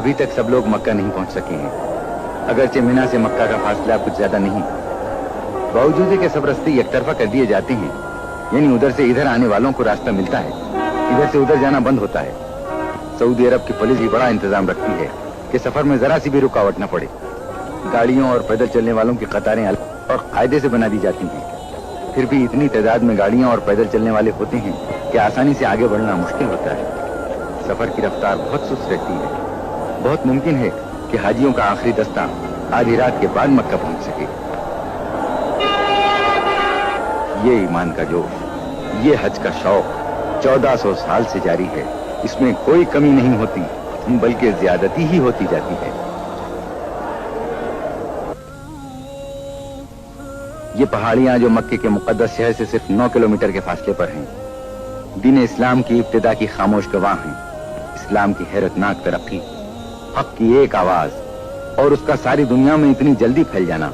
अभी तक सब लोग मक्का नहीं पहुंच सके हैं। अगरचे मिना से मक्का का फासला कुछ ज्यादा नहीं, बावजूद के सब रास्ते एक तरफा कर दिए जाते हैं, यानी उधर से इधर आने वालों को रास्ता मिलता है, इधर से उधर जाना बंद होता है। सऊदी अरब की पुलिस भी बड़ा इंतजाम रखती है कि सफर में जरा सी भी रुकावट न पड़े। गाड़ियों और पैदल चलने वालों की कतारें अलग और कायदे से बना दी जाती हैं। फिर भी इतनी तादाद में गाड़ियां और पैदल चलने वाले होते हैं कि आसानी से आगे बढ़ना मुश्किल होता है। सफर की रफ्तार बहुत सुस्त रहती है। बहुत मुमकिन है कि हाजियों का आखिरी दस्ता आधी रात के बाद मक्का पहुंच सके। ये ईमान का जोश, ये हज का शौक 1400 साल से जारी है। इसमें कोई कमी नहीं होती, बल्कि ज्यादती ही होती जाती है। ये पहाड़ियां जो मक्के के मुकद्दस शहर से सिर्फ 9 किलोमीटर के फासले पर हैं, दीन इस्लाम की इब्तिदा की खामोश गवाह हैं। इस्लाम की हैरतनाक तरक्की, हक की एक आवाज और उसका सारी दुनिया में इतनी जल्दी फैल जाना,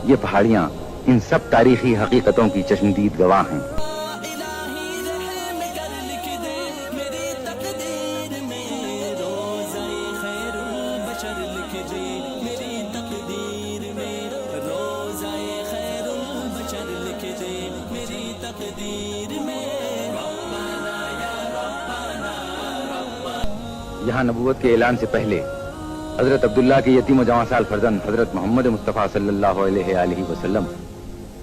ये पहाड़ियां इन सब तारीखी हकीकतों की चश्मदीद गवाह हैं। यहाँ नबूवत के ऐलान से पहले हजरत अब्दुल्ला के यतीम व जवां साल फर्जंद हजरत मोहम्मद मुस्तफ़ा सल्लल्लाहु अलैहि वसल्लम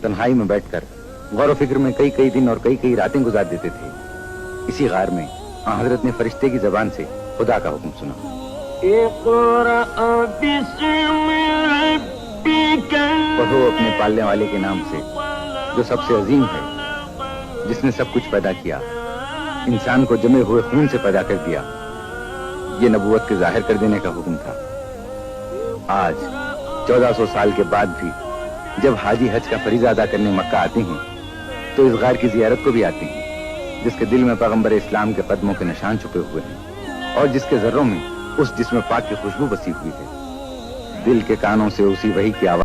तन्हाई में बैठकर गौर फिक्र में कई कई दिन और कई कई रातें गुजार देते थे। इसी गार में हजरत ने फरिश्ते की जबान से खुदा का हुक्म सुना, पढ़ो अपने पालने वाले के नाम से जो सबसे अजीम है, जिसने सब कुछ पैदा किया, इंसान को जमे हुए खून से पैदा कर दिया। ये नबूवत के जाहिर कर देने का हुक्म था। आज 1400 साल के बाद भी जब हाजी हज का फरीज़ा अदा करने मक्का आते हैं तो इस गार की जियारत को भी आते हैं, जिसके दिल में पैगंबर इस्लाम के कदमों के निशान छुपे हुए हैं और जिसके जर्रों में उस जिस्म पाक की खुशबू बसी हुई है। दिल के कानों से उसी वही की आवाज